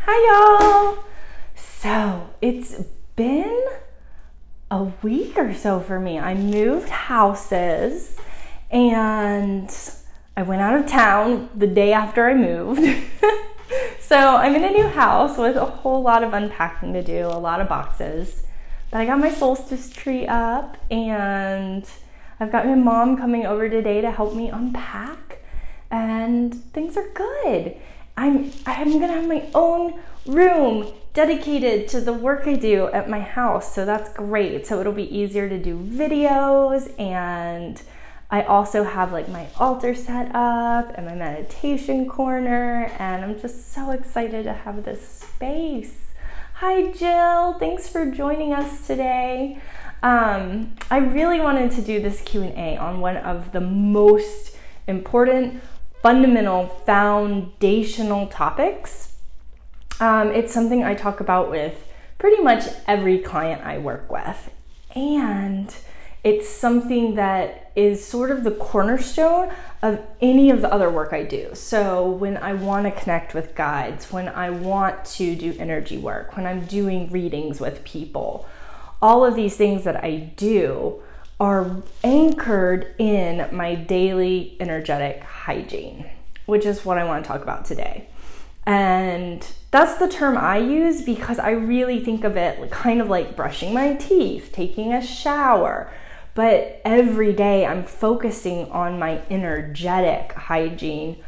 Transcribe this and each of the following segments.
Hi y'all! So it's been a week or so for me. I moved houses and I went out of town the day after I moved. So I'm in a new house with a whole lot of unpacking to do, a lot of boxes. But I got my solstice tree up and I've got my mom coming over today to help me unpack, and things are good. I'm gonna have my own room dedicated to the work I do at my house, so that's great. So it'll be easier to do videos, and I also have like my altar set up and my meditation corner, and I'm just so excited to have this space. Hi Jill, thanks for joining us today. I really wanted to do this Q&A on one of the most important, fundamental, foundational topics. It's something I talk about with pretty much every client I work with. And it's something that is sort of the cornerstone of any of the other work I do. So when I want to connect with guides, when I want to do energy work, when I'm doing readings with people, all of these things that I do are anchored in my daily energetic hygiene, which is what I want to talk about today. And that's the term I use because I really think of it kind of like brushing my teeth, taking a shower. But every day I'm focusing on my energetic hygiene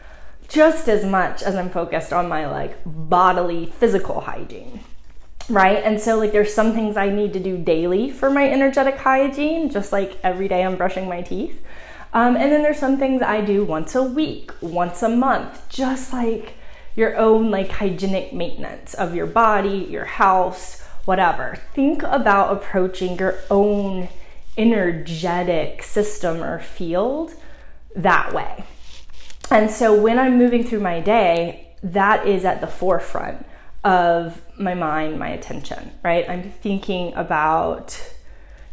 just as much as I'm focused on my like bodily physical hygiene. Right? And so like there's some things I need to do daily for my energetic hygiene, just like every day I'm brushing my teeth. And then there's some things I do once a week, once a month, just like your own like hygienic maintenance of your body, your house, whatever. Think about approaching your own energetic system or field that way. And so when I'm moving through my day, that is at the forefront of my mind, my attention, right? I'm thinking about,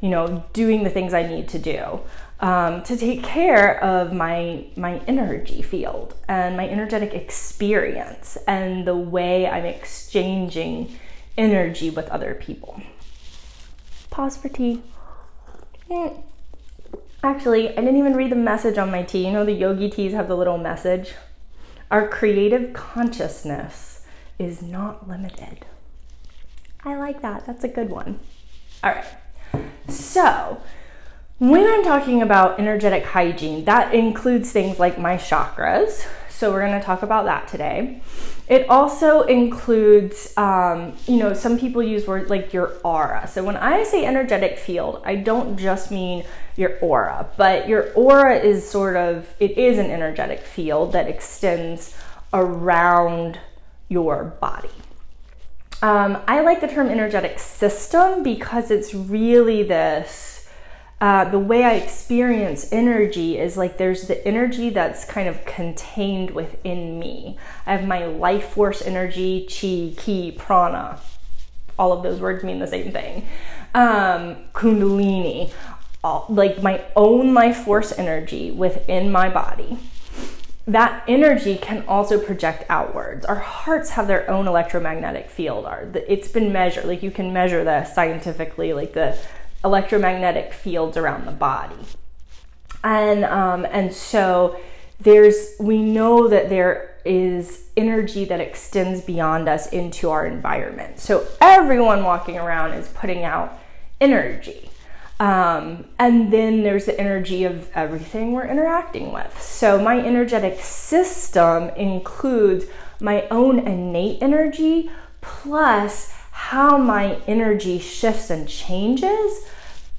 doing the things I need to do to take care of my energy field and my energetic experience and the way I'm exchanging energy with other people. Pause for tea. Actually, I didn't even read the message on my tea. The yogi teas have the little message. Our creative consciousness is not limited. I like that. That's a good one. All right. So when I'm talking about energetic hygiene, that includes things like my chakras. So we're going to talk about that today. It also includes, some people use words like your aura. So when I say energetic field, I don't just mean your aura, but your aura is it is an energetic field that extends around your body. I like the term energetic system because it's really this, the way I experience energy is like there's the energy that's kind of contained within me. I have my life force energy, chi, ki, prana. All of those words mean the same thing. Kundalini, like my own life force energy within my body. That energy can also project outwards. Our hearts have their own electromagnetic field. It's been measured, like you can measure this scientifically, like the electromagnetic fields around the body. And so we know that there is energy that extends beyond us into our environment. So everyone walking around is putting out energy. And then there's the energy of everything we're interacting with. So my energetic system includes my own innate energy plus how my energy shifts and changes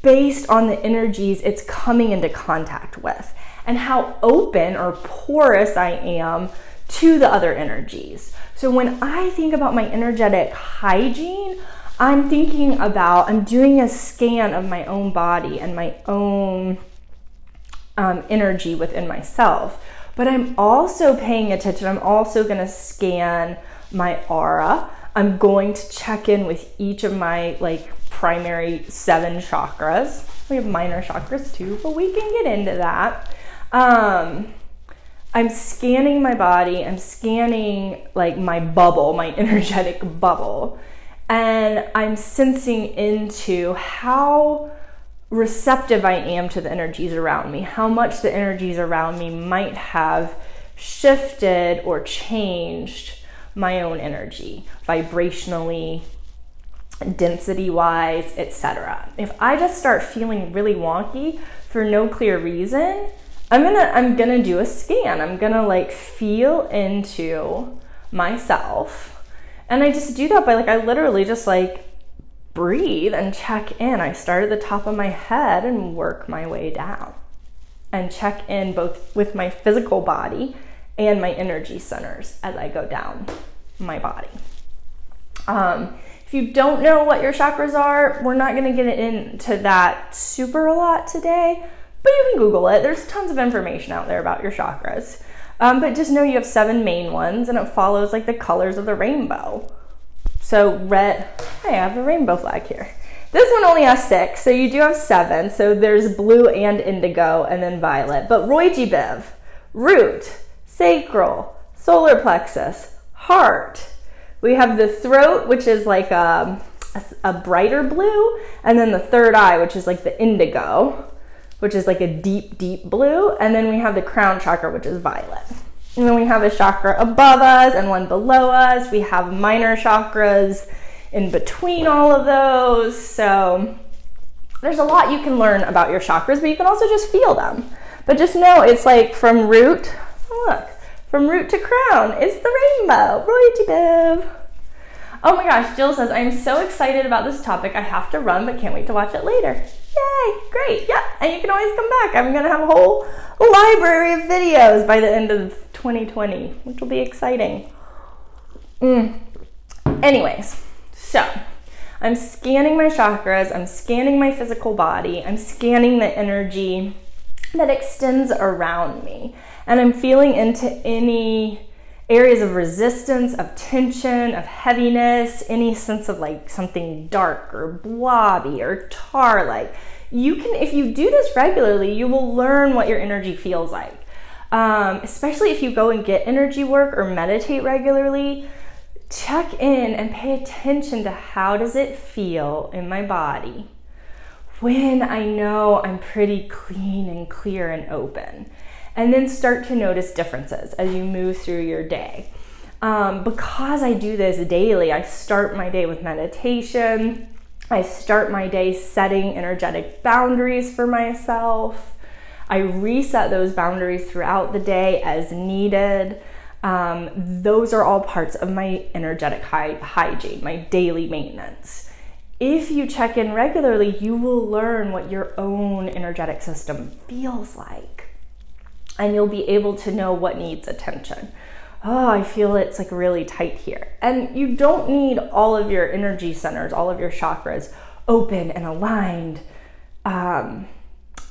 based on the energies it's coming into contact with and how open or porous I am to the other energies. So when I think about my energetic hygiene, I'm doing a scan of my own body and my own energy within myself. But I'm also paying attention. I'm also going to scan my aura. I'm going to check in with each of my primary 7 chakras. We have minor chakras too, but we can get into that. I'm scanning my body, I'm scanning like my bubble, my energetic bubble, and I'm sensing into how receptive I am to the energies around me, how much the energies around me might have shifted or changed my own energy, vibrationally, density-wise, etc. If I just start feeling really wonky for no clear reason, I'm gonna do a scan. I'm gonna like feel into myself, and I just do that by I literally just breathe and check in. I start at the top of my head and work my way down and check in both with my physical body and my energy centers as I go down my body. If you don't know what your chakras are, we're not going to get into that super a lot today, but you can Google it. There's tons of information out there about your chakras. But just know you have 7 main ones, and it follows the colors of the rainbow. So red, hey, I have a rainbow flag here. This one only has 6, so you do have 7. So there's blue and indigo, and then violet. But Roy-G-Biv, root, sacral, solar plexus, heart. We have the throat, which is a brighter blue, and then the third eye, which is the indigo, which is a deep, deep blue, and then we have the crown chakra, which is violet. And then we have a chakra above us and one below us. We have minor chakras in between all of those. So there's a lot you can learn about your chakras, but you can also just feel them. But just know it's from root, look, from root to crown, it's the rainbow. Roy-G-Biv. Oh my gosh, Jill says, I'm so excited about this topic. I have to run, but can't wait to watch it later. Yay, great, yeah, and you can always come back. I'm gonna have a whole library of videos by the end of 2020, which will be exciting. Anyways, so I'm scanning my chakras, I'm scanning my physical body, I'm scanning the energy that extends around me, and I'm feeling into any areas of resistance, of tension, of heaviness, any sense of something dark or blobby or tar. You can, if you do this regularly, you will learn what your energy feels like. Especially if you go and get energy work or meditate regularly, check in and pay attention to how does it feel in my body when I know I'm pretty clean and clear and open. And then start to notice differences as you move through your day. Because I do this daily, I start my day with meditation. I start my day setting energetic boundaries for myself. I reset those boundaries throughout the day as needed. Those are all parts of my energetic hygiene, my daily maintenance. If you check in regularly, you will learn what your own energetic system feels like. And you'll be able to know what needs attention. Oh, I feel it's really tight here. And you don't need all of your energy centers, all of your chakras open and aligned and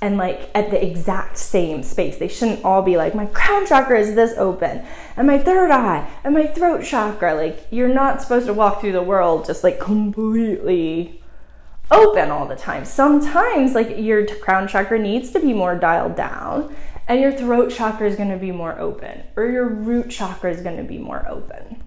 at the exact same space. They shouldn't all be my crown chakra is this open and my third eye and my throat chakra. You're not supposed to walk through the world just completely open all the time. Sometimes your crown chakra needs to be more dialed down, and your throat chakra is going to be more open, or your root chakra is going to be more open.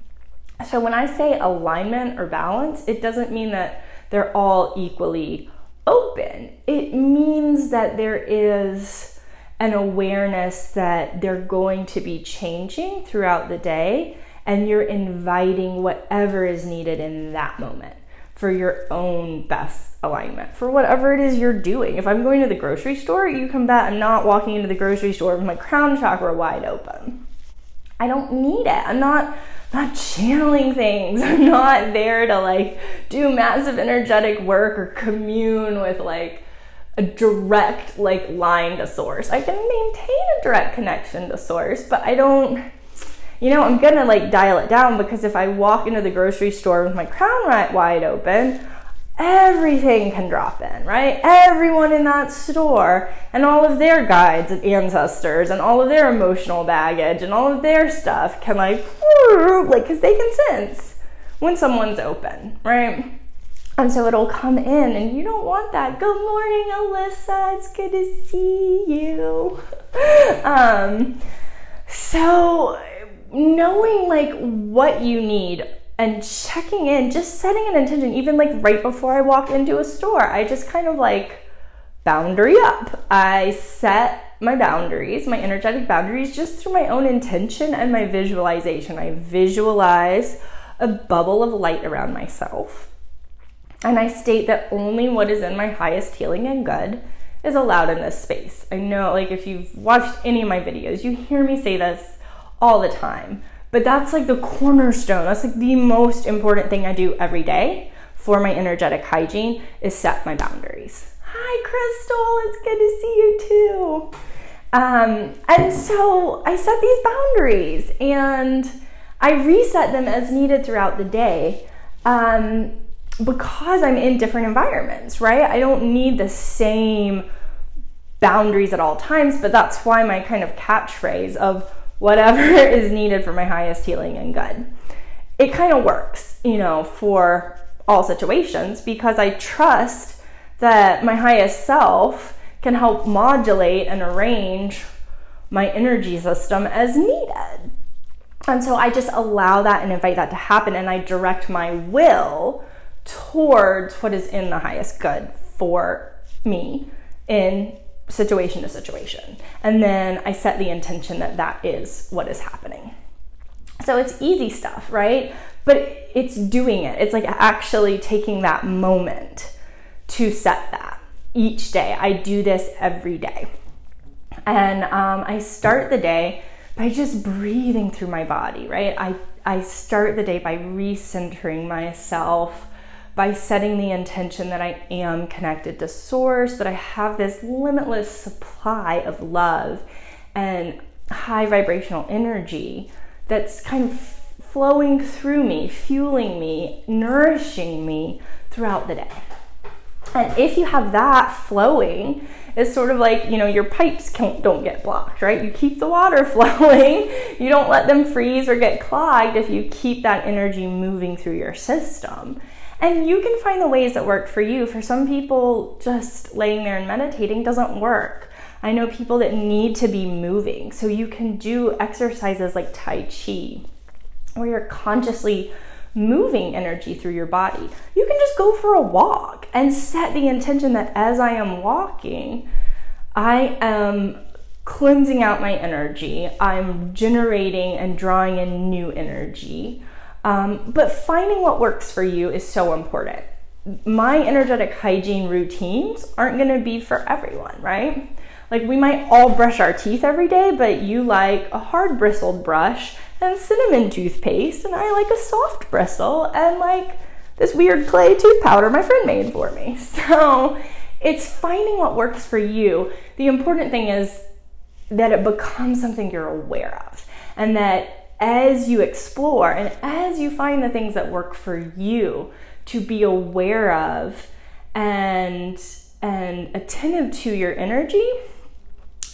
So when I say alignment or balance, it doesn't mean that they're all equally open. It means that there is an awareness that they're going to be changing throughout the day, and you're inviting whatever is needed in that moment for your own best alignment, for whatever it is you're doing. If I'm going to the grocery store, you can bet I'm not walking into the grocery store with my crown chakra wide open. I don't need it. I'm not channeling things. I'm not there to do massive energetic work or commune with a direct line to source. I can maintain a direct connection to source, but I don't, I'm gonna dial it down, because if I walk into the grocery store with my crown wide open, everything can drop in, right? Everyone in that store and all of their guides and ancestors and all of their emotional baggage and all of their stuff can because they can sense when someone's open, right? And so it'll come in, and you don't want that. Good morning, Alyssa. It's good to see you. So knowing like what you need and checking in, just setting an intention, even like right before I walk into a store, I just kind of like boundary up. I set my boundaries, my energetic boundaries, just through my own intention and my visualization. I visualize a bubble of light around myself. And I state that only what is in my highest healing and good is allowed in this space. I know, like, if you've watched any of my videos, you hear me say this all the time, but that's like the cornerstone. That's like the most important thing I do every day for my energetic hygiene, is set my boundaries. Hi, Crystal, it's good to see you too. And so I set these boundaries and I reset them as needed throughout the day. Because I'm in different environments, right? I don't need the same boundaries at all times, but that's why my kind of catchphrase of whatever is needed for my highest healing and good, it kind of works, you know, for all situations, because I trust that my highest self can help modulate and arrange my energy system as needed. And so I just allow that and invite that to happen, and I direct my will towards what is in the highest good for me in situation to situation. And then I set the intention that that is what is happening. So it's easy stuff, right? But it's doing it. It's like actually taking that moment to set that each day. I do this every day. And I start the day by just breathing through my body, right? I start the day by recentering myself, by setting the intention that I am connected to source, that I have this limitless supply of love and high vibrational energy that's kind of flowing through me, fueling me, nourishing me throughout the day. And if you have that flowing, it's sort of like, you know, your pipes don't get blocked, right? You keep the water flowing. You don't let them freeze or get clogged if you keep that energy moving through your system. And you can find the ways that work for you. For some people, just laying there and meditating doesn't work. I know people that need to be moving. So you can do exercises like Tai Chi, where you're consciously moving energy through your body. You can just go for a walk and set the intention that as I am walking, I am cleansing out my energy. I'm generating and drawing in new energy. But finding what works for you is so important. My energetic hygiene routines aren't going to be for everyone, right? Like, we might all brush our teeth every day, but you like a hard bristled brush and cinnamon toothpaste, and I like a soft bristle and like this weird clay tooth powder my friend made for me. So it's finding what works for you. The important thing is that it becomes something you're aware of, and that as you explore and as you find the things that work for you to be aware of and attentive to your energy,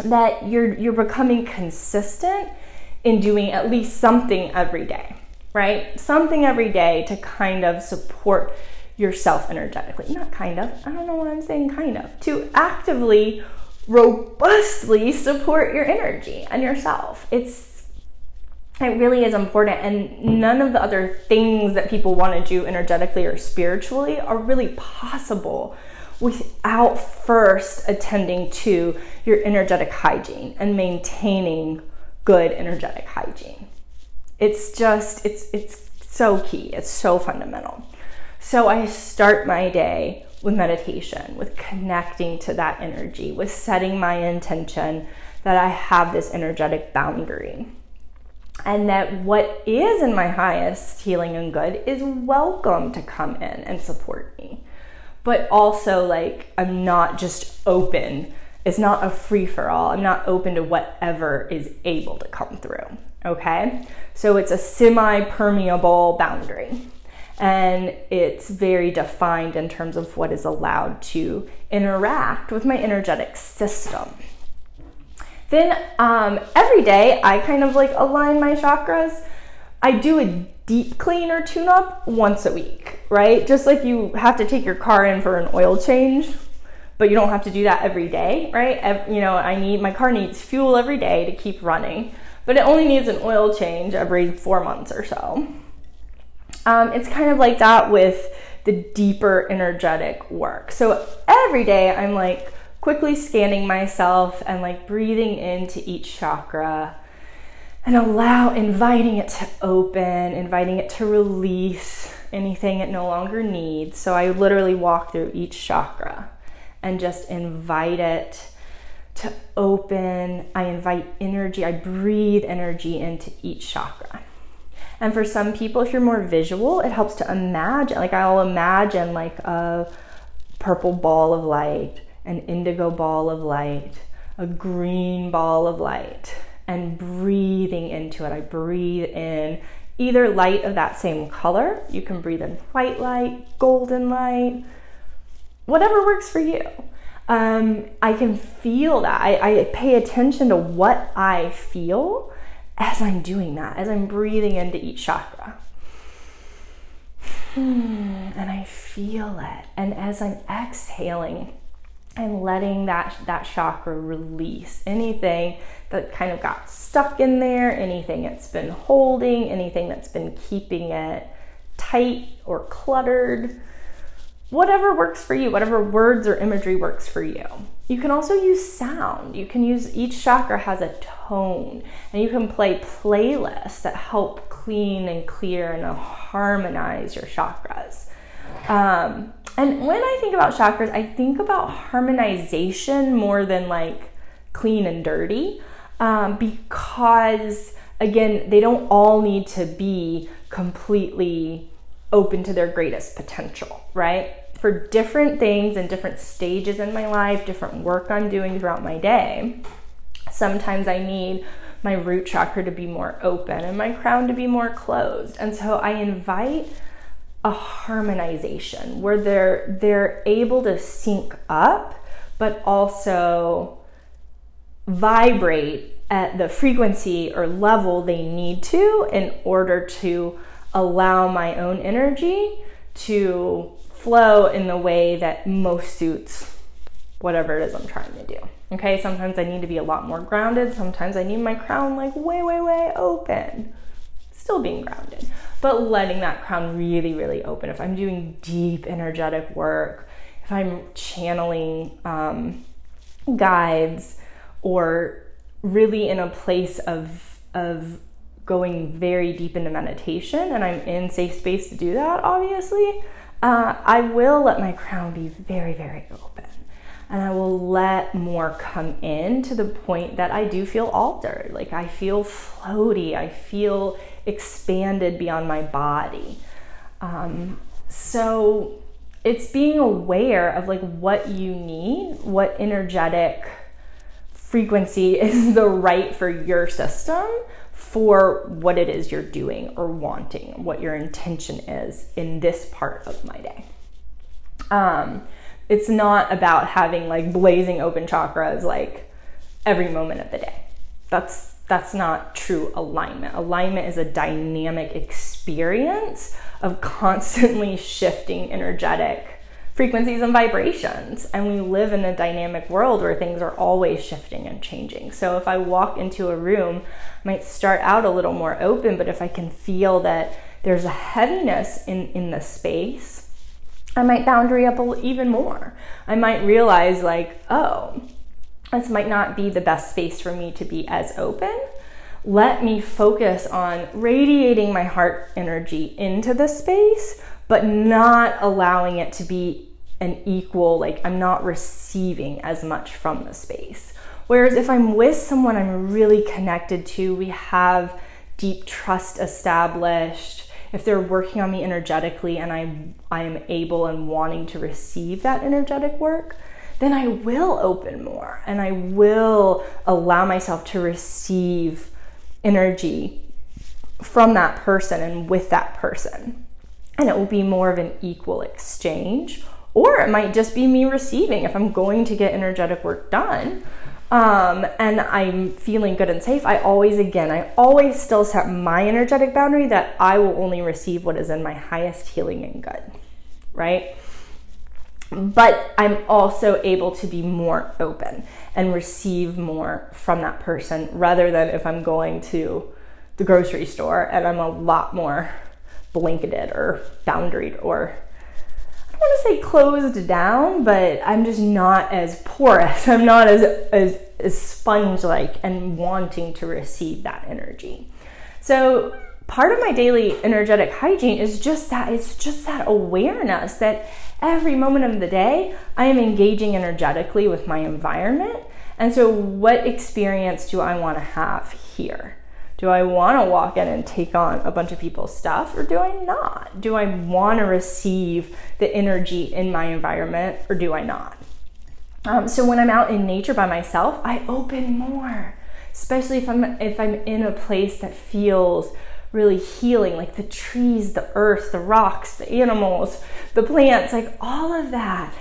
that you're becoming consistent in doing at least something every day, right? Something every day to kind of support yourself energetically. Not kind of, I don't know why I'm saying kind of. To actively, robustly support your energy and yourself. It really is important, and none of the other things that people want to do energetically or spiritually are really possible without first attending to your energetic hygiene and maintaining good energetic hygiene. It's so key. It's so fundamental. So I start my day with meditation, with connecting to that energy, with setting my intention that I have this energetic boundary, and that what is in my highest healing and good is welcome to come in and support me. But also, like, I'm not just open. It's not a free-for-all. I'm not open to whatever is able to come through, okay? So it's a semi-permeable boundary, and it's very defined in terms of what is allowed to interact with my energetic system. Then every day I kind of like align my chakras. I do a deep clean or tune-up once a week, right? Just like you have to take your car in for an oil change, but you don't have to do that every day, right? You know, my car needs fuel every day to keep running. but it only needs an oil change every 4 months or so. It's kind of like that with the deeper energetic work. So every day I'm like quickly scanning myself and like breathing into each chakra and inviting it to open, inviting it to release anything it no longer needs. So I literally walk through each chakra and just invite it to open. I invite energy, I breathe energy into each chakra. And for some people, if you're more visual, it helps to imagine, like I'll imagine like a purple ball of light, an indigo ball of light, a green ball of light, and breathing into it. I breathe in either light of that same color. You can breathe in white light, golden light, whatever works for you. I can feel that. I pay attention to what I feel as I'm doing that, as I'm breathing into each chakra. And I feel it. And as I'm exhaling, I'm letting that chakra release anything that kind of got stuck in there, anything it's been holding, anything that's been keeping it tight or cluttered. Whatever works for you, whatever words or imagery works for you. You can also use sound. You can use, each chakra has a tone, and you can play playlists that help clean and clear and harmonize your chakras. And when I think about chakras, I think about harmonization more than like clean and dirty, because again, they don't all need to be completely open to their greatest potential, right? For different things and different stages in my life, different work I'm doing throughout my day, sometimes I need my root chakra to be more open and my crown to be more closed. And so I invite a harmonization where they're able to sync up, but also vibrate at the frequency or level they need to in order to allow my own energy to flow in the way that most suits whatever it is I'm trying to do. Okay, sometimes I need to be a lot more grounded. Sometimes I need my crown like way, way, way open. Still being grounded, but letting that crown really, really open. If I'm doing deep energetic work, if I'm channeling guides, or really in a place of going very deep into meditation, and I'm in safe space to do that, obviously, I will let my crown be very, very open. And I will let more come in to the point that I do feel altered. Like I feel floaty, I feel expanded beyond my body. So it's being aware of like what you need, what energetic frequency is the right for your system for what it is you're doing or wanting, what your intention is in this part of my day. It's not about having like blazing open chakras like every moment of the day. That's not true alignment. Alignment is a dynamic experience of constantly shifting energetic frequencies and vibrations. And we live in a dynamic world where things are always shifting and changing. So if I walk into a room, I might start out a little more open, but if I can feel that there's a heaviness in the space, I might boundary up even more. I might realize like, oh, this might not be the best space for me to be as open. Let me focus on radiating my heart energy into the space, but not allowing it to be an equal, like I'm not receiving as much from the space. Whereas if I'm with someone I'm really connected to, we have deep trust established, if they're working on me energetically and I am able and wanting to receive that energetic work, then I will open more and I will allow myself to receive energy from that person and with that person. And it will be more of an equal exchange, or it might just be me receiving if I'm going to get energetic work done. And I'm feeling good and safe, I always still set my energetic boundary that I will only receive what is in my highest healing and good, right? but I'm also able to be more open and receive more from that person, rather than if I'm going to the grocery store and I'm a lot more blanketed or boundaried, or I don't want to say closed down, but I'm just not as porous. I'm not as sponge-like and wanting to receive that energy. So part of my daily energetic hygiene is just that. It's just that awareness that every moment of the day I am engaging energetically with my environment. And so what experience do I want to have here? Do I want to walk in and take on a bunch of people's stuff, or do I not? Do I want to receive the energy in my environment, or do I not? So when I'm out in nature by myself, I open more, especially if I'm in a place that feels really healing, like the trees, the earth, the rocks, the animals, the plants, like all of that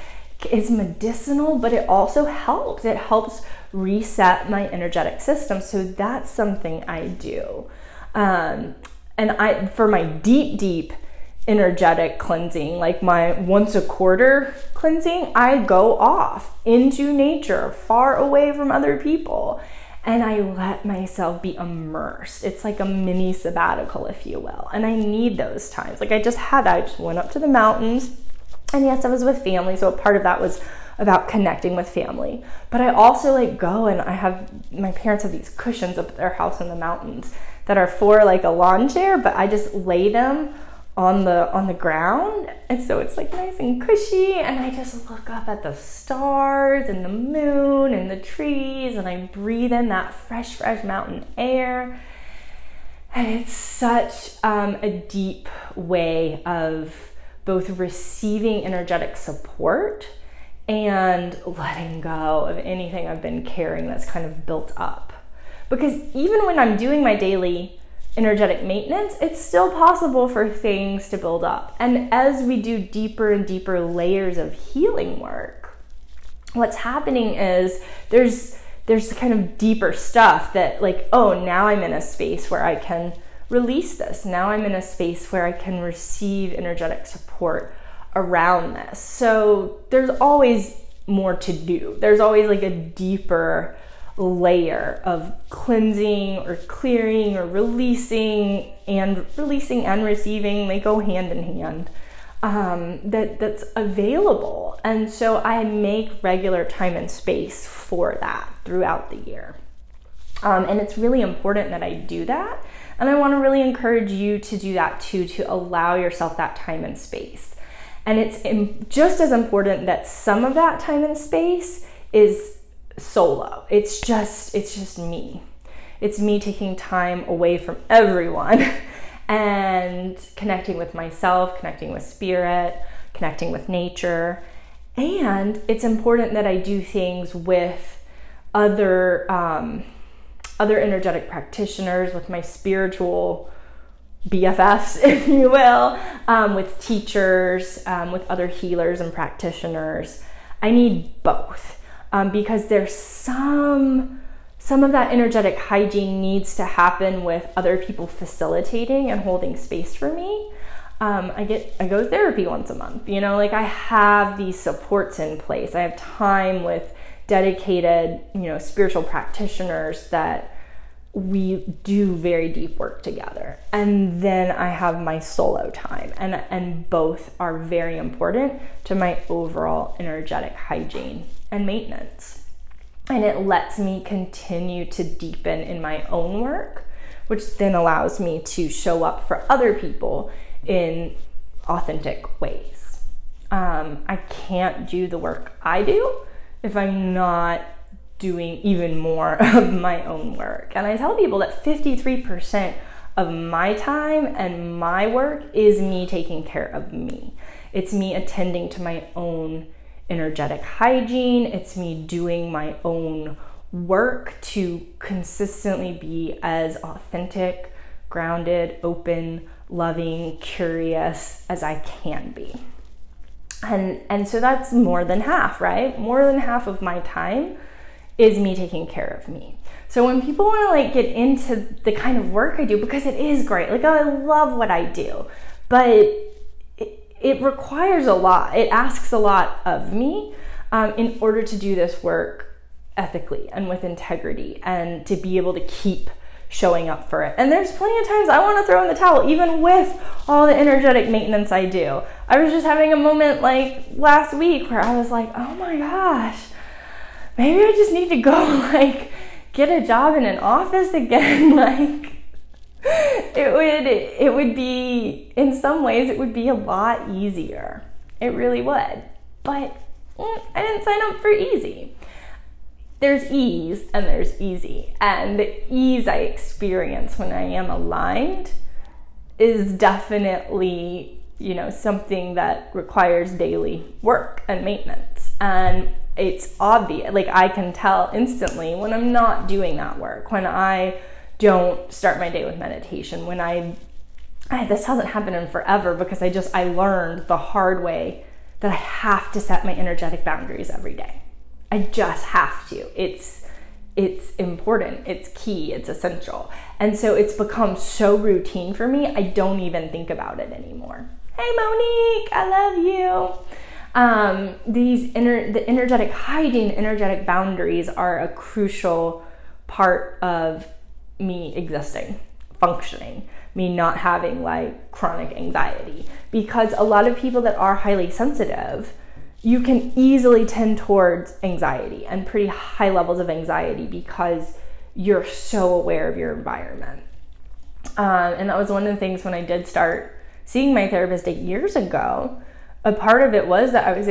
is medicinal, but it also helps. It helps reset my energetic system. So that's something I do. And for my deep energetic cleansing, like my once a quarter cleansing, I go off into nature, far away from other people, and I let myself be immersed. It's like a mini sabbatical, if you will. And I need those times. Like I just went up to the mountains, and yes, I was with family, so a part of that was about connecting with family. But I also like go, and my parents have these cushions up at their house in the mountains that are for like a lawn chair, but I just lay them on the ground, and so it's like nice and cushy, and I just look up at the stars and the moon and the trees, and I breathe in that fresh mountain air. And it's such a deep way of both receiving energetic support and letting go of anything I've been carrying that's kind of built up. Because even when I'm doing my daily energetic maintenance, it's still possible for things to build up. And as we do deeper and deeper layers of healing work, what's happening is there's kind of deeper stuff that like, oh, now I'm in a space where I can release this. Now I'm in a space where I can receive energetic support around this. So there's always more to do. There's always like a deeper layer of cleansing or clearing or releasing and receiving. They go hand in hand. That's available. And so I make regular time and space for that throughout the year. And it's really important that I do that. And I want to really encourage you to do that too, to allow yourself that time and space. And it's just as important that some of that time and space is solo. It's just me. It's me taking time away from everyone and connecting with myself, connecting with spirit, connecting with nature. And it's important that I do things with other energetic practitioners, with my spiritual BFFs, if you will, with teachers, with other healers and practitioners. I need both, because there's some of that energetic hygiene needs to happen with other people facilitating and holding space for me. I go to therapy once a month, like I have these supports in place. I have time with dedicated, spiritual practitioners that we do very deep work together. And then I have my solo time, and both are very important to my overall energetic hygiene and maintenance. And it lets me continue to deepen in my own work, which then allows me to show up for other people in authentic ways. I can't do the work I do if I'm not doing even more of my own work. And I tell people that 53% of my time and my work is me taking care of me. It's me attending to my own energetic hygiene. It's me doing my own work to consistently be as authentic, grounded, open, loving, curious as I can be. And so that's more than half, right? More than half of my time is me taking care of me. So when people want to get into the kind of work I do, because it is great, I love what I do, but it requires a lot. It asks a lot of me in order to do this work ethically and with integrity, and to be able to keep showing up for it. And there's plenty of times I want to throw in the towel, even with all the energetic maintenance I do. I was just having a moment like last week where I was like, oh my gosh, maybe I just need to go like get a job in an office again. Like it would be, in some ways it would be a lot easier. It really would. But I didn't sign up for easy. There's ease and there's easy. And the ease I experience when I am aligned is definitely, you know, something that requires daily work and maintenance. And it's obvious, like I can tell instantly when I'm not doing that work, when I don't start my day with meditation, when this hasn't happened in forever because I learned the hard way that I have to set my energetic boundaries every day. I just have to. It's important, it's key, it's essential. And so it's become so routine for me, I don't even think about it anymore. Hey Monique, I love you. The energetic hygiene, energetic boundaries are a crucial part of me existing, functioning, me not having like chronic anxiety. Because a lot of people that are highly sensitive, you can easily tend towards anxiety and pretty high levels of anxiety because you're so aware of your environment. And that was one of the things when I did start seeing my therapist 8 years ago. A part of it was that I was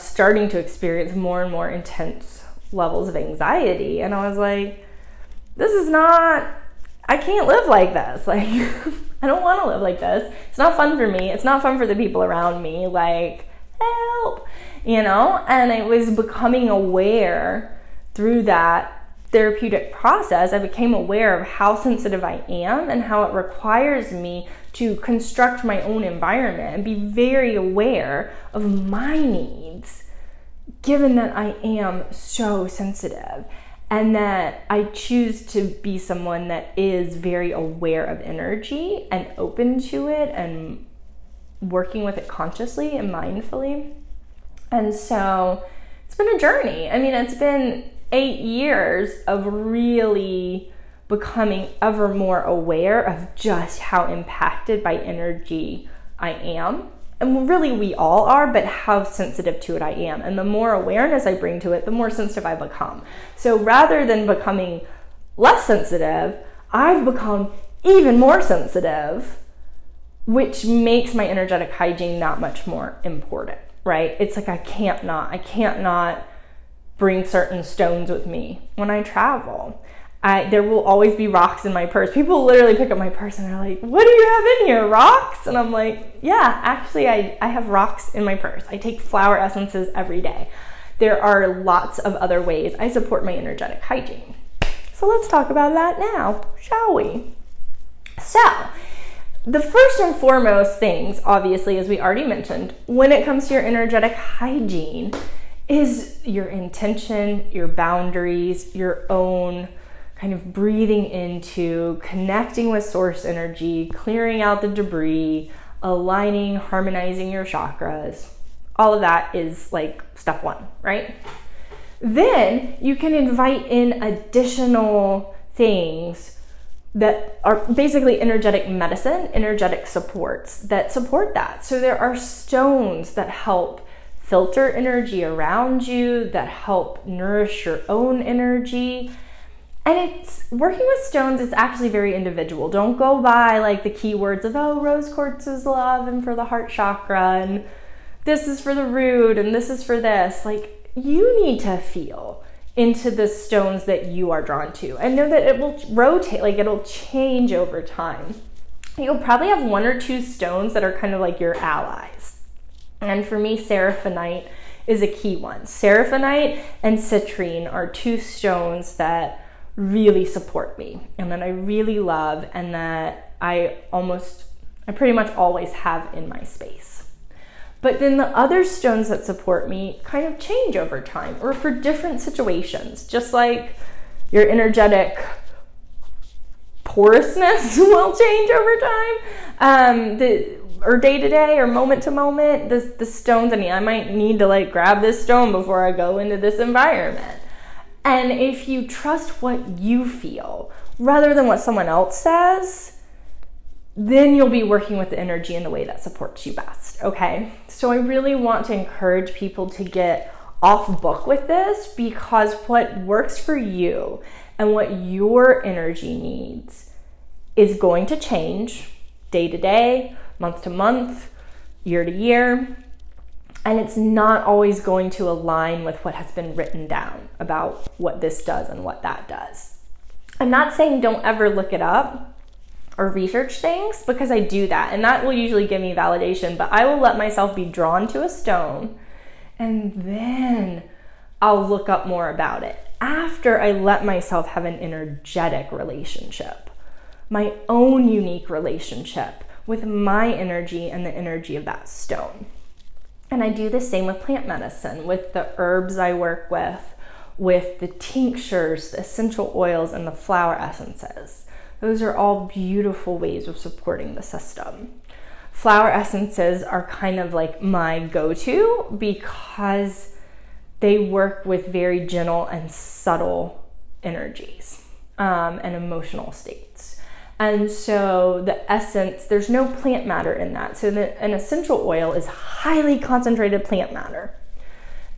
starting to experience more and more intense levels of anxiety. And I was like, I can't live like this. Like, I don't want to live like this. It's not fun for me. It's not fun for the people around me. Like, help, you know? And I was becoming aware through that therapeutic process. I became aware of how sensitive I am and how it requires me to construct my own environment and be very aware of my needs, given that I am so sensitive, and that I choose to be someone that is very aware of energy and open to it and working with it consciously and mindfully. And so it's been a journey. I mean, it's been 8 years of really becoming ever more aware of just how impacted by energy I am. And really we all are, but how sensitive to it I am. And the more awareness I bring to it, the more sensitive I become. So rather than becoming less sensitive, I've become even more sensitive, which makes my energetic hygiene that much more important, right? It's like I can't not bring certain stones with me when I travel. There will always be rocks in my purse. People literally pick up my purse and they're like, what do you have in here, rocks? And I'm like, yeah, actually I have rocks in my purse. I take flower essences every day. There are lots of other ways I support my energetic hygiene. So let's talk about that now, shall we? So, the first and foremost things, obviously, as we already mentioned, when it comes to your energetic hygiene is your intention, your boundaries, your own kind of breathing into, connecting with source energy, clearing out the debris, aligning, harmonizing your chakras. All of that is like step one, right? Then you can invite in additional things that are basically energetic medicine, energetic supports that support that. So there are stones that help filter energy around you, that help nourish your own energy. And it's working with stones, it's actually very individual. Don't go by like the keywords of, oh, rose quartz is love and for the heart chakra, and this is for the root, and this is for this. Like, you need to feel into the stones that you are drawn to, and know that it will rotate, like it'll change over time. You'll probably have one or two stones that are kind of like your allies. And for me, seraphonite is a key one. Seraphonite and citrine are two stones that really support me and that I really love, and that I pretty much always have in my space. But then the other stones that support me kind of change over time or for different situations, just like your energetic porousness will change over time. or day to day or moment to moment, the stones, I mean, I might need to like grab this stone before I go into this environment. And if you trust what you feel rather than what someone else says, then you'll be working with the energy in the way that supports you best, okay? So I really want to encourage people to get off book with this, because what works for you and what your energy needs is going to change day to day, month to month, year to year. And it's not always going to align with what has been written down about what this does and what that does. I'm not saying don't ever look it up or research things, because I do that, and that will usually give me validation, but I will let myself be drawn to a stone, and then I'll look up more about it after I let myself have an energetic relationship, my own unique relationship with my energy and the energy of that stone. And I do the same with plant medicine, with the herbs I work with the tinctures, the essential oils, and the flower essences. Those are all beautiful ways of supporting the system. Flower essences are kind of like my go-to because they work with very gentle and subtle energies and emotional states. And so the essence, there's no plant matter in that. So an essential oil is highly concentrated plant matter.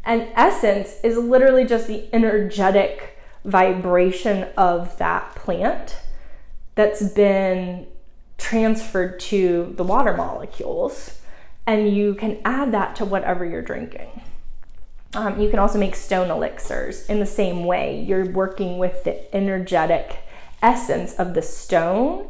And essence is literally just the energetic vibration of that plant that's been transferred to the water molecules. And you can add that to whatever you're drinking. You can also make stone elixirs in the same way. You're working with the energetic essence of the stone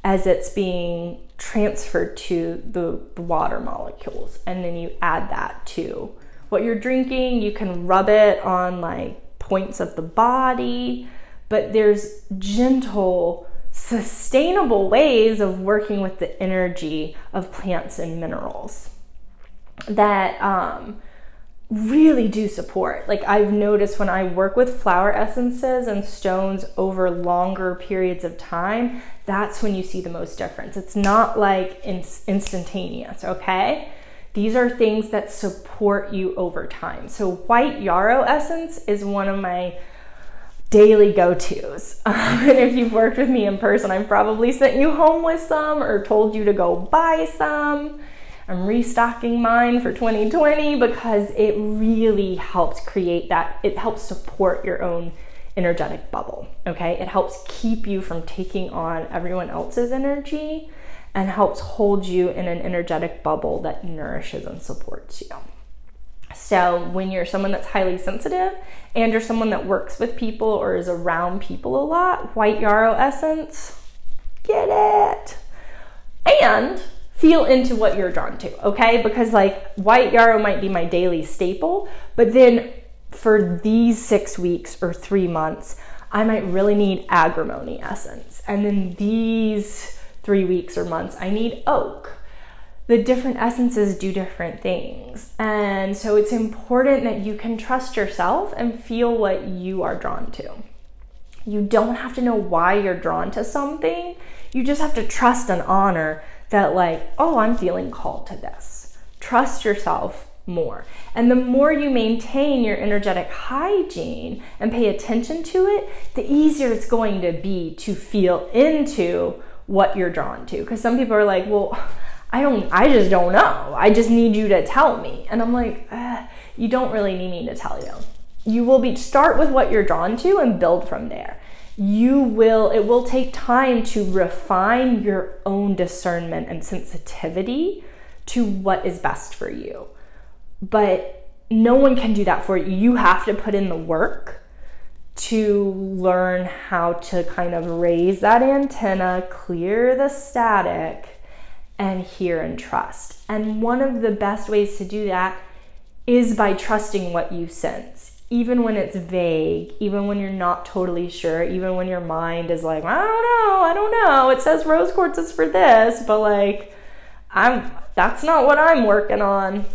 as it's being transferred to the water molecules, and then you add that to what you're drinking. You can rub it on like points of the body, but there's gentle, sustainable ways of working with the energy of plants and minerals that really do support. Like I've noticed when I work with flower essences and stones over longer periods of time, that's when you see the most difference. It's not like instantaneous, okay? These are things that support you over time. So white yarrow essence is one of my daily go-tos. And if you've worked with me in person, I've probably sent you home with some or told you to go buy some. I'm restocking mine for 2020 because it really helps create that. It helps support your own energetic bubble, okay? It helps keep you from taking on everyone else's energy and helps hold you in an energetic bubble that nourishes and supports you. So when you're someone that's highly sensitive and you're someone that works with people or is around people a lot, white yarrow essence, get it. And feel into what you're drawn to, okay? Because like white yarrow might be my daily staple, but then for these 6 weeks or 3 months, I might really need agrimony essence. And then these 3 weeks or months, I need oak. The different essences do different things. And so it's important that you can trust yourself and feel what you are drawn to. You don't have to know why you're drawn to something. You just have to trust and honor that like, oh, I'm feeling called to this. Trust yourself more. And the more you maintain your energetic hygiene and pay attention to it, the easier it's going to be to feel into what you're drawn to. Because some people are like, well, I just don't know. I just need you to tell me. And I'm like, you don't really need me to tell you. You will start with what you're drawn to and build from there. It will take time to refine your own discernment and sensitivity to what is best for you. But no one can do that for you. You have to put in the work to learn how to kind of raise that antenna, clear the static, and hear and trust. And one of the best ways to do that is by trusting what you sense. Even when it's vague, even when you're not totally sure, even when your mind is like, I don't know, it says rose quartz is for this, but like, that's not what I'm working on.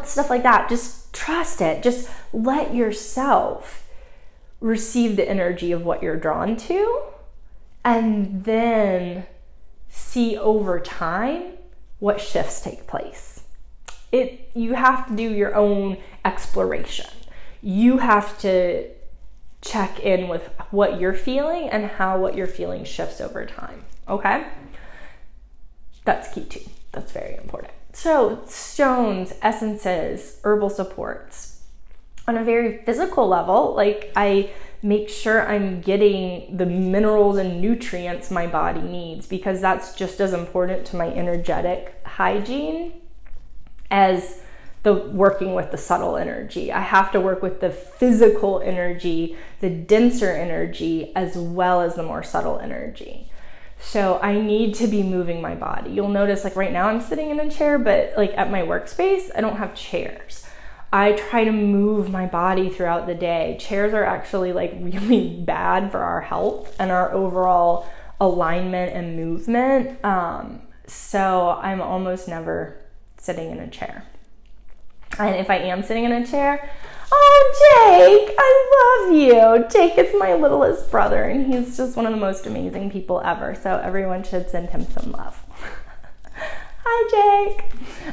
Stuff like that. Just trust it. Just let yourself receive the energy of what you're drawn to, and then see over time what shifts take place. You have to do your own exploration. You have to check in with what you're feeling and how what you're feeling shifts over time, okay? That's key too. That's very important. So stones, essences, herbal supports. On a very physical level, like I make sure I'm getting the minerals and nutrients my body needs, because that's just as important to my energetic hygiene as the working with the subtle energy. I have to work with the physical energy, the denser energy, as well as the more subtle energy. So I need to be moving my body. You'll notice like right now I'm sitting in a chair, but like at my workspace, I don't have chairs. I try to move my body throughout the day. Chairs are actually like really bad for our health and our overall alignment and movement. So I'm almost never sitting in a chair. And if I am sitting in a chair, oh, Jake, I love you. Jake is my littlest brother, and he's just one of the most amazing people ever. So everyone should send him some love. Hi, Jake.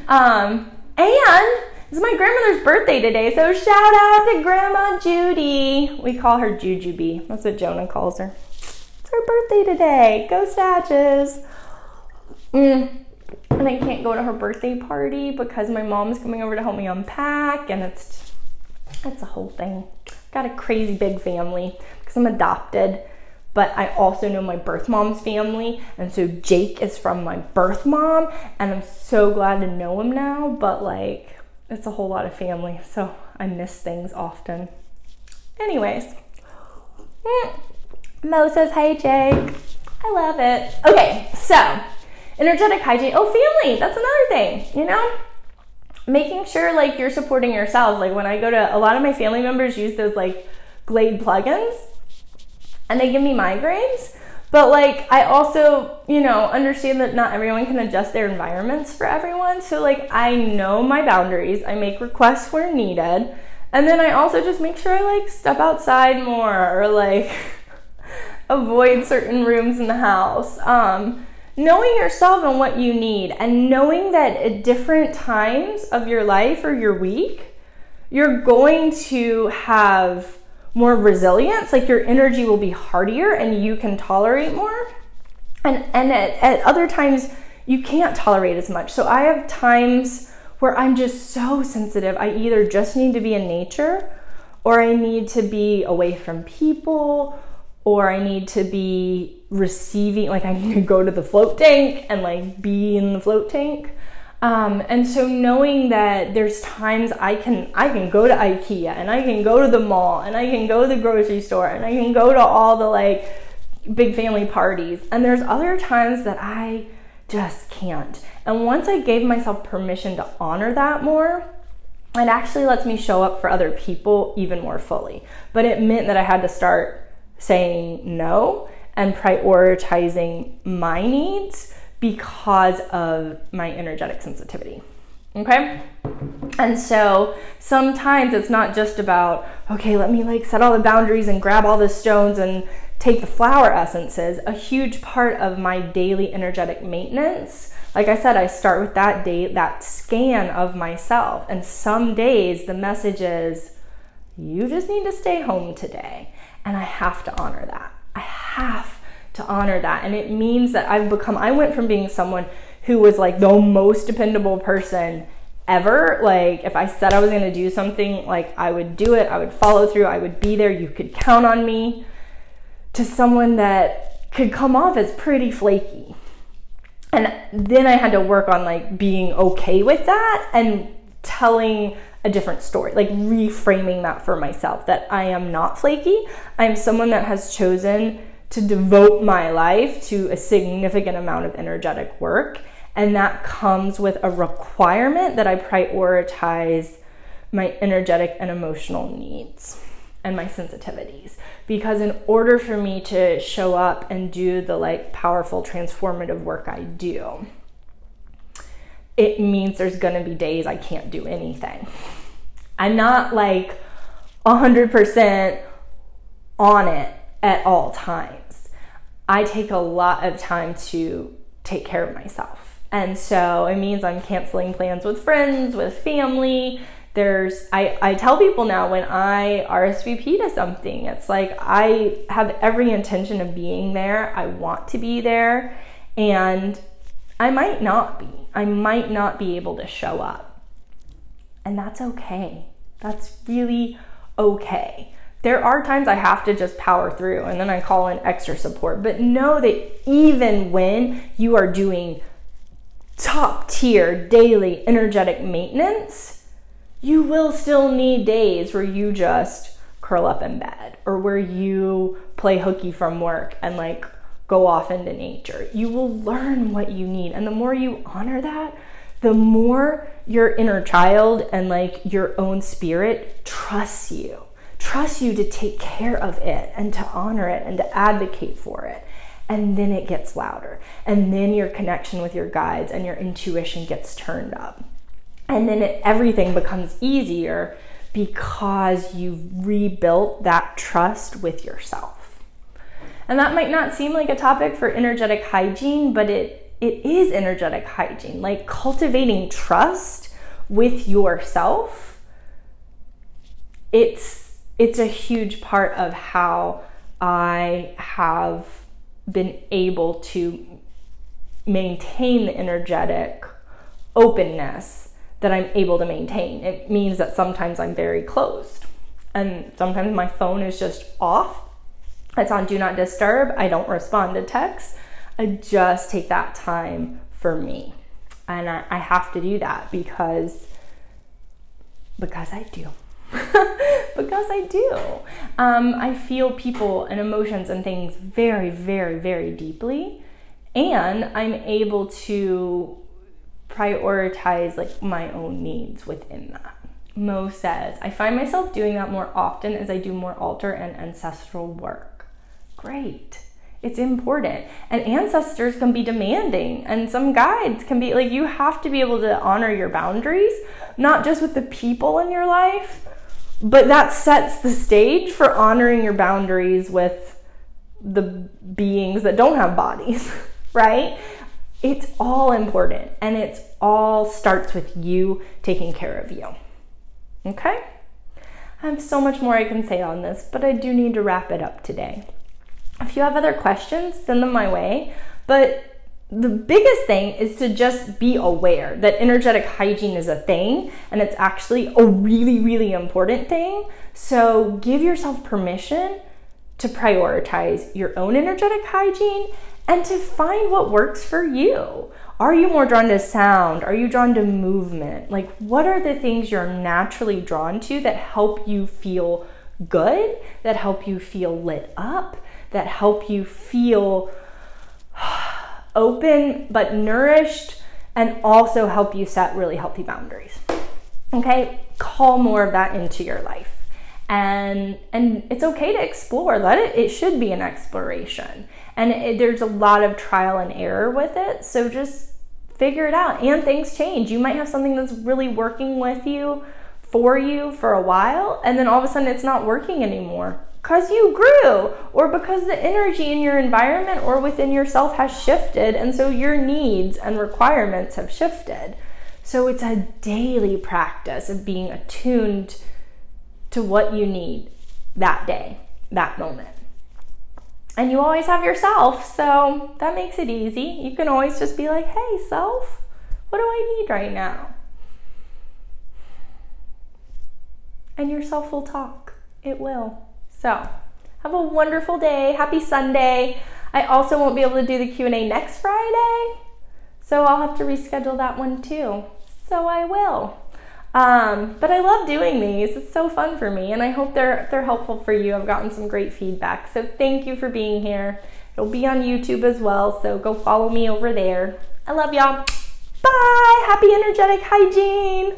And it's my grandmother's birthday today, so shout out to Grandma Judy. We call her Jujubee. That's what Jonah calls her. It's her birthday today. Go Satches. And I can't go to her birthday party because my mom's coming over to help me unpack, and it's a whole thing. Got a crazy big family because I'm adopted, but I also know my birth mom's family, and so Jake is from my birth mom, and I'm so glad to know him now, but like it's a whole lot of family, so I miss things often. Anyways, Mo says, hey Jake, I love it. Okay, so energetic hygiene. Oh, family, that's another thing, you know? Making sure like you're supporting yourself. Like when I go to, a lot of my family members use those like Glade plugins and they give me migraines. But like I also, you know, understand that not everyone can adjust their environments for everyone. So like I know my boundaries. I make requests where needed. And then I also just make sure I like step outside more or like avoid certain rooms in the house. Knowing yourself and what you need, and knowing that at different times of your life or your week, you're going to have more resilience, like your energy will be hardier and you can tolerate more. And at other times, you can't tolerate as much. So I have times where I'm just so sensitive. I either just need to be in nature, or I need to be away from people, or I need to be receiving, like I need to go to the float tank and like be in the float tank. And so knowing that there's times I can go to IKEA and I can go to the mall and I can go to the grocery store and I can go to all the like big family parties. And there's other times that I just can't. And once I gave myself permission to honor that more, it actually lets me show up for other people even more fully. But it meant that I had to start saying no and prioritizing my needs because of my energetic sensitivity. Okay? And so sometimes it's not just about, okay, let me like set all the boundaries and grab all the stones and take the flower essences. A huge part of my daily energetic maintenance, like I said, I start with that scan of myself. And some days the message is, you just need to stay home today. And I have to honor that. I have to honor that. And it means that I went from being someone who was like the most dependable person ever. Like if I said I was going to do something, like I would do it, I would follow through, I would be there, you could count on me, to someone that could come off as pretty flaky. And then I had to work on like being okay with that and telling a different story, like reframing that for myself, that I am not flaky. I am someone that has chosen to devote my life to a significant amount of energetic work. And that comes with a requirement that I prioritize my energetic and emotional needs and my sensitivities. Because in order for me to show up and do the like powerful transformative work I do, it means there's gonna be days I can't do anything. I'm not like 100% on it at all times. I take a lot of time to take care of myself. And so it means I'm canceling plans with friends, with family. I tell people now when I RSVP to something, it's like I have every intention of being there. I want to be there, and I might not be. I might not be able to show up. And that's okay. That's really okay. There are times I have to just power through, and then I call in extra support. But know that even when you are doing top tier daily energetic maintenance, you will still need days where you just curl up in bed, or where you play hooky from work and like go off into nature. You will learn what you need. And the more you honor that, the more your inner child and like your own spirit trusts you to take care of it and to honor it and to advocate for it. And then it gets louder. And then your connection with your guides and your intuition gets turned up. And then everything becomes easier because you've rebuilt that trust with yourself. And that might not seem like a topic for energetic hygiene, but it is energetic hygiene. Like cultivating trust with yourself, it's a huge part of how I have been able to maintain the energetic openness that I'm able to maintain. It means that sometimes I'm very closed, and sometimes my phone is just off. It's on do not disturb. I don't respond to texts. I just take that time for me. And I have to do that because I do. Because I do. I feel people and emotions and things very, very, very deeply. And I'm able to prioritize like my own needs within that. Mo says, I find myself doing that more often as I do more altar and ancestral work. Great. It's important. And ancestors can be demanding, and some guides can be like, you have to be able to honor your boundaries, not just with the people in your life, but that sets the stage for honoring your boundaries with the beings that don't have bodies, right? It's all important, and it's all starts with you taking care of you. Okay? I have so much more I can say on this, but I do need to wrap it up today. If you have other questions, send them my way. But the biggest thing is to just be aware that energetic hygiene is a thing, and it's actually a really, really important thing. So give yourself permission to prioritize your own energetic hygiene and to find what works for you. Are you more drawn to sound? Are you drawn to movement? Like, what are the things you're naturally drawn to that help you feel good, that help you feel lit up, that help you feel open but nourished, and also help you set really healthy boundaries? Okay, call more of that into your life. And it's okay to explore. It should be an exploration. And there's a lot of trial and error with it. So just figure it out. And things change. You might have something that's really working with you for a while, and then all of a sudden it's not working anymore because you grew, or because the energy in your environment or within yourself has shifted, and so your needs and requirements have shifted. So it's a daily practice of being attuned to what you need that day, that moment. And you always have yourself, so that makes it easy. You can always just be like, hey, self, what do I need right now? And yourself will talk. It will. So have a wonderful day. Happy Sunday. I also won't be able to do the Q&A next Friday, so I'll have to reschedule that one too. So I will. But I love doing these. It's so fun for me, and I hope they're helpful for you. I've gotten some great feedback, so thank you for being here. It'll be on YouTube as well, so go follow me over there. I love y'all. Bye. Happy energetic hygiene.